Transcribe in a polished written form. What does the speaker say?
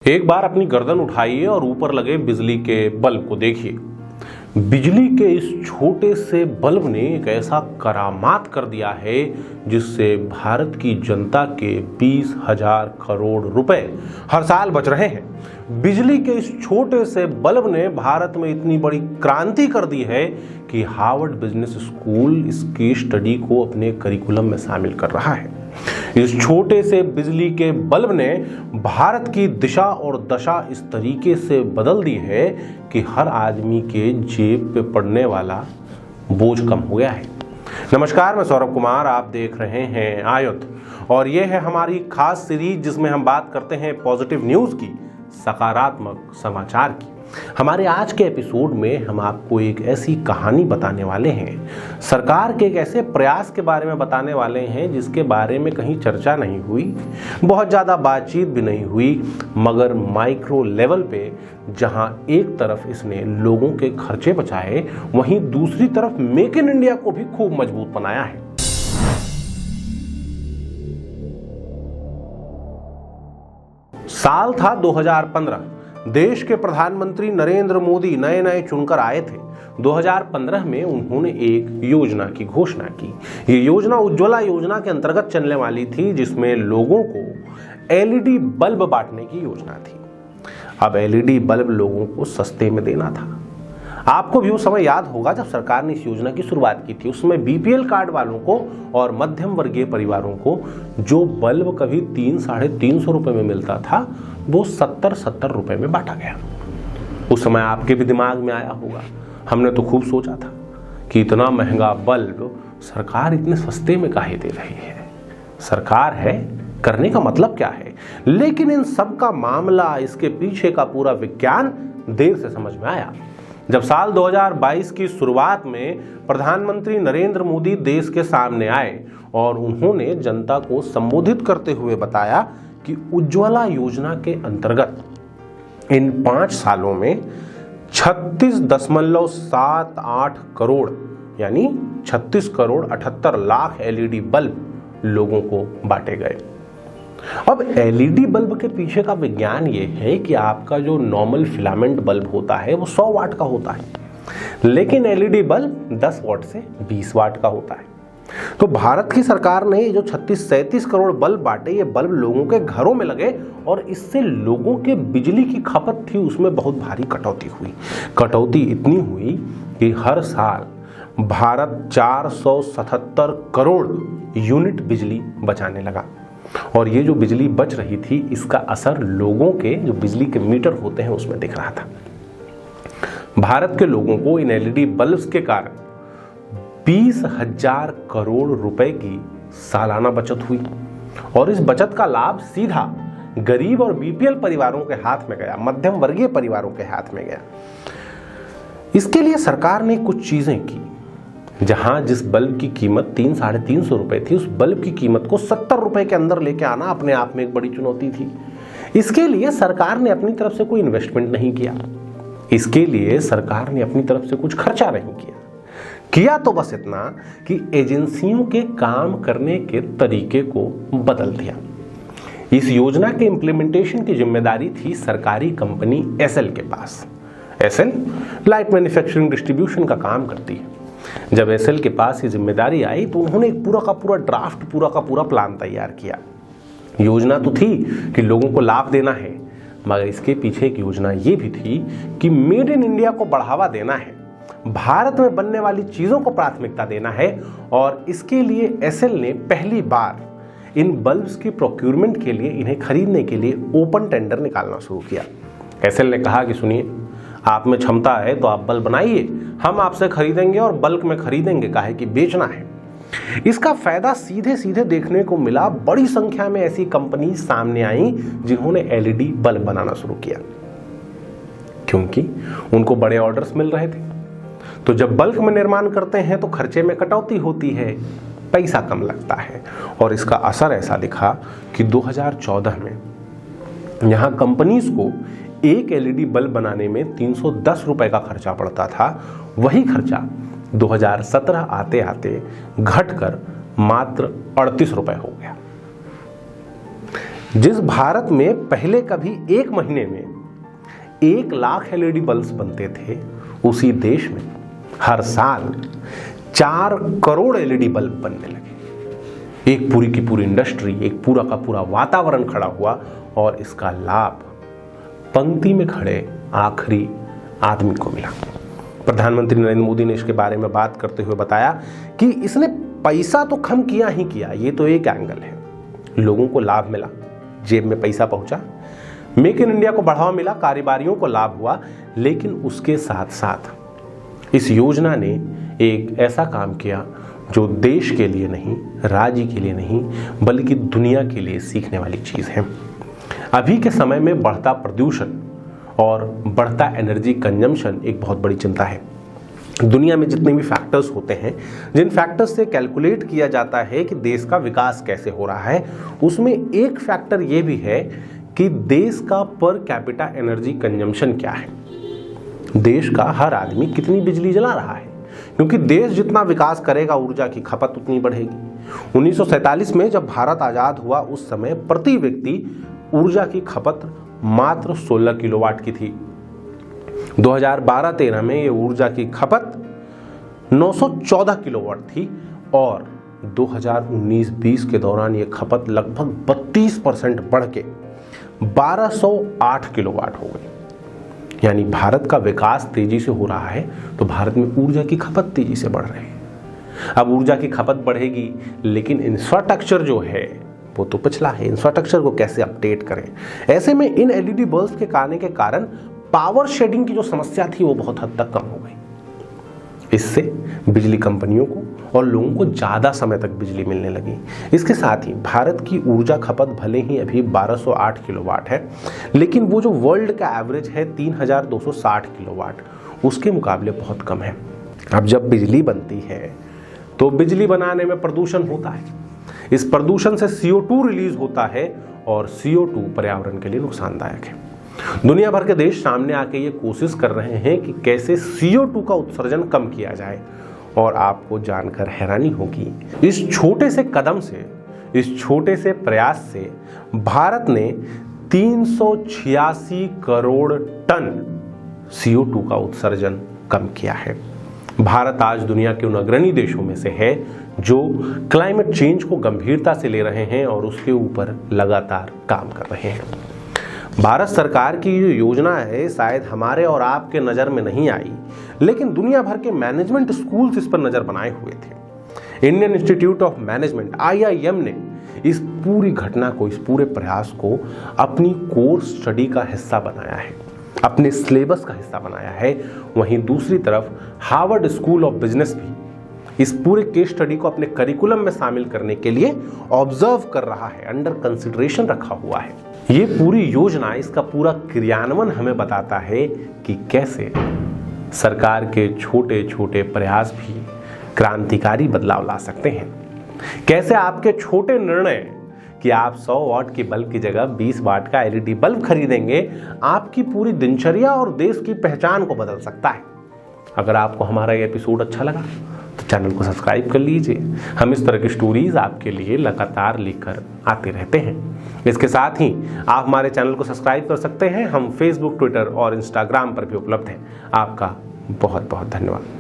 एक बार अपनी गर्दन उठाइए और ऊपर लगे बिजली के बल्ब को देखिए। बिजली के इस छोटे से बल्ब ने एक ऐसा करामात कर दिया है जिससे भारत की जनता के 20,000 करोड़ रुपए हर साल बच रहे हैं। बिजली के इस छोटे से बल्ब ने भारत में इतनी बड़ी क्रांति कर दी है कि हार्वर्ड बिजनेस स्कूल इसकी स्टडी को अपने करिकुलम में शामिल कर रहा है। इस छोटे से बिजली के बल्ब ने भारत की दिशा और दशा इस तरीके से बदल दी है कि हर आदमी के जेब पे पड़ने वाला बोझ कम हो गया है। नमस्कार, मैं सौरभ कुमार, आप देख रहे हैं आयुध और ये है हमारी खास सीरीज जिसमें हम बात करते हैं पॉजिटिव न्यूज की, सकारात्मक समाचार की। हमारे आज के एपिसोड में हम आपको एक ऐसी कहानी बताने वाले हैं, सरकार के एक ऐसे प्रयास के बारे में बताने वाले हैं जिसके बारे में कहीं चर्चा नहीं हुई, बहुत ज़्यादा बातचीत भी नहीं हुई, मगर माइक्रो लेवल पे जहां एक तरफ इसने लोगों के खर्चे बचाए, वहीं दूसरी तरफ मेक इन इंडिया को भी खूब मजबूत बनाया है। साल था 2015। देश के प्रधानमंत्री नरेंद्र मोदी नए चुनकर आए थे। 2015 में उन्होंने एक योजना की घोषणा की। ये योजना उज्ज्वला योजना के अंतर्गत चलने वाली थी, जिसमें लोगों को एलईडी बल्ब बांटने की योजना थी। अब एलईडी बल्ब लोगों को सस्ते में देना था। आपको भी वो समय याद होगा जब सरकार ने इस योजना की शुरुआत की थी। उसमें बीपीएल कार्ड वालों को और मध्यम वर्गीय परिवारों को जो बल्ब कभी 300-350 रुपए में मिलता था, वो 70-70 रुपए में बांटा गया। उस समय आपके भी दिमाग में आया होगा, हमने तो खूब सोचा था कि इतना महंगा बल्ब सरकार इतने सस्ते में काहे दे रही है, सरकार है, करने का मतलब क्या है। लेकिन इन सब का मामला, इसके पीछे का पूरा विज्ञान देर से समझ में आया जब साल 2022 की शुरुआत में प्रधानमंत्री नरेंद्र मोदी देश के सामने आए और उन्होंने जनता को संबोधित करते हुए बताया कि उज्ज्वला योजना के अंतर्गत इन 5 सालों में 36.78 करोड़ यानी 36 करोड़ 78 लाख एलईडी बल्ब लोगों को बांटे गए। अब एलईडी बल्ब के पीछे का विज्ञान ये है कि आपका जो नॉर्मल फिलामेंट बल्ब होता है वो 100 वाट का होता है, लेकिन एलईडी बल्ब 10 वाट से 20 वाट का होता है। तो भारत की सरकार ने जो 36-37 करोड़ बल्ब बांटे, ये बल्ब लोगों के घरों में लगे और इससे लोगों के बिजली की खपत थी उसमें बहुत भारी कटौती हुई। कटौती इतनी हुई कि हर साल भारत 477 करोड़ यूनिट बिजली बचाने लगा। और ये जो बिजली बच रही थी, इसका असर लोगों के जो बिजली के मीटर होते हैं उसमें दिख रहा था। भारत के लोगों को इन एलईडी बल्ब्स के कारण 20,000 करोड़ रुपए की सालाना बचत हुई और इस बचत का लाभ सीधा गरीब और बीपीएल परिवारों के हाथ में गया, मध्यम वर्गीय परिवारों के हाथ में गया। इसके लिए सरकार ने कुछ चीजें की। जहां जिस बल्ब की कीमत 300-350 रुपए थी, उस बल्ब की कीमत को 70 रुपए के अंदर लेके आना अपने आप में एक बड़ी चुनौती थी। इसके लिए सरकार ने अपनी तरफ से कोई इन्वेस्टमेंट नहीं किया, इसके लिए सरकार ने अपनी तरफ से कुछ खर्चा नहीं किया तो बस इतना कि एजेंसियों के काम करने के तरीके को बदल दिया। इस योजना के इंप्लीमेंटेशन की जिम्मेदारी थी सरकारी कंपनी एसएल के पास। एसएल लाइट मैन्युफैक्चरिंग डिस्ट्रीब्यूशन का काम करती है। जब एसएल के पास ये जिम्मेदारी आई तो उन्होंने एक पूरा का पूरा ड्राफ्ट, पूरा का पूरा प्लान तैयार किया। योजना तो थी कि लोगों को लाभ देना है, मगर इसके पीछे एक योजना ये भी थी कि मेड इन इंडिया को बढ़ावा देना है, भारत में बनने वाली चीजों को प्राथमिकता देना है। और इसके लिए एसएल ने पहली बार इन बल्ब्स की प्रोक्यूरमेंट के लिए, इन्हें खरीदने के लिए ओपन टेंडर निकालना शुरू किया। एसएल ने कहा कि सुनिए, आप में क्षमता है तो आप बल्ब बनाइए, हम आपसे खरीदेंगे और बल्क में खरीदेंगे, काहे कि बेचना है। इसका फायदा सीधे सीधे देखने को मिला। बड़ी संख्या में ऐसी कंपनी सामने आई जिन्होंने एलईडी बल्ब बनाना शुरू किया, क्योंकि उनको बड़े ऑर्डर्स मिल रहे थे। तो जब बल्क में निर्माण करते हैं तो खर्चे में कटौती होती है, पैसा कम लगता है। और इसका असर ऐसा दिखा कि 2014 में यहां कंपनीज को एक एलईडी बल्ब बनाने में 310 रुपए का खर्चा पड़ता था। वही खर्चा 2017 आते आते घटकर मात्र 38 रुपए हो गया। जिस भारत में पहले कभी एक महीने में 1 लाख एलईडी बल्ब बनते थे, उसी देश में हर साल 4 करोड़ एलईडी बल्ब बनने लगे। एक पूरी की पूरी इंडस्ट्री, एक पूरा का पूरा वातावरण खड़ा हुआ और इसका लाभ पंक्ति में खड़े आखिरी आदमी को मिला। प्रधानमंत्री नरेंद्र मोदी ने इसके बारे में बात करते हुए बताया कि इसने पैसा तो कम किया ही किया, ये तो एक एंगल है। लोगों को लाभ मिला, जेब में पैसा पहुंचा, मेक इन इंडिया को बढ़ावा मिला, कारोबारियों को लाभ हुआ, लेकिन उसके साथ साथ इस योजना ने एक ऐसा काम किया जो देश के लिए नहीं, राज्य के लिए नहीं, बल्कि दुनिया के लिए सीखने वाली चीज है। अभी के समय में बढ़ता प्रदूषण और बढ़ता एनर्जी कंजम्पशन एक बहुत बड़ी चिंता है। दुनिया में जितने भी फैक्टर्स होते हैं, जिन फैक्टर्स से कैलकुलेट किया जाता है कि देश का विकास कैसे हो रहा है, उसमें एक फैक्टर ये भी है कि देश का पर कैपिटा एनर्जी कंजम्पशन क्या है, देश का हर आदमी कितनी बिजली जला रहा है। क्योंकि देश जितना विकास करेगा, ऊर्जा की खपत उतनी बढ़ेगी। 1947 में जब भारत आजाद हुआ, उस समय प्रति व्यक्ति ऊर्जा की खपत मात्र 16 किलोवाट की थी। 2012-13 में ये ऊर्जा की खपत 914 किलोवाट थी और 2019-20 के दौरान ये खपत लगभग 32% बढ़ के 1208 किलोवाट हो गई। यानी भारत का विकास तेजी से हो रहा है तो भारत में ऊर्जा की खपत तेजी से बढ़ रही है। अब ऊर्जा की खपत बढ़ेगी, लेकिन इंफ्रास्ट्रक्चर जो है वो तो पिछला है। इंफ्रास्ट्रक्चर को कैसे अपडेट करें? ऐसे में इन एलईडी बल्ब के आने के कारण पावर शेडिंग की जो समस्या थी वो बहुत हद तक कम हो गई। इससे बिजली कंपनियों को और लोगों को ज़्यादा समय तक बिजली मिलने लगी। इसके साथ ही भारत की ऊर्जा खपत भले ही अभी 1208 किलोवाट है, लेकिन वो जो वर्ल्ड का एवरेज है 3260 किलोवाट, उसके मुकाबले बहुत कम है। अब जब बिजली बनती है तो बिजली बनाने में प्रदूषण होता है। इस प्रदूषण से CO2 रिलीज होता है और CO2 पर्यावरण के लिए नुकसानदायक है। दुनिया भर के देश सामने आके ये कोशिश कर रहे हैं कि कैसे CO2 का उत्सर्जन कम किया जाए, और आपको जानकर हैरानी होगी, इस छोटे से कदम से, इस छोटे से प्रयास से भारत ने 386 करोड़ टन CO2 का उत्सर्जन कम किया है। भारत आज दुनिया के उन अग्रणी देशों में से है जो क्लाइमेट चेंज को गंभीरता से ले रहे हैं और उसके ऊपर लगातार काम कर रहे हैं। भारत सरकार की जो योजना है शायद हमारे और आपके नज़र में नहीं आई, लेकिन दुनिया भर के मैनेजमेंट स्कूल्स इस पर नज़र बनाए हुए थे। Indian institute of management IIM ने इस पूरी घटना को, इस पूरे प्रयास को अपनी कोर्स स्टडी का हिस्सा बनाया है, अपने सिलेबस का हिस्सा बनाया है। वहीं दूसरी तरफ हार्वर्ड स्कूल ऑफ बिजनेस भी इस पूरे केस स्टडी को अपने करिकुलम में शामिल करने के लिए ऑब्जर्व कर रहा है, अंडर कंसिडरेशन रखा हुआ है। ये पूरी योजना, इसका पूरा क्रियान्वयन हमें बताता है कि कैसे सरकार के छोटे छोटे प्रयास भी क्रांतिकारी बदलाव ला सकते हैं। कैसे आपके छोटे निर्णय कि आप 100 वाट की बल्ब की जगह 20 वाट का LED बल्ब खरीदेंगे, आपकी पूरी दिनचर्या और देश की पहचान को बदल सकता है। अगर आपको हमारा ये एपिसोड अच्छा लगा तो चैनल को सब्सक्राइब कर लीजिए। हम इस तरह की स्टोरीज आपके लिए लगातार लेकर आते रहते हैं। इसके साथ ही आप हमारे चैनल को सब्सक्राइब कर सकते हैं। हम फेसबुक, ट्विटर और इंस्टाग्राम पर भी उपलब्ध हैं। आपका बहुत बहुत धन्यवाद।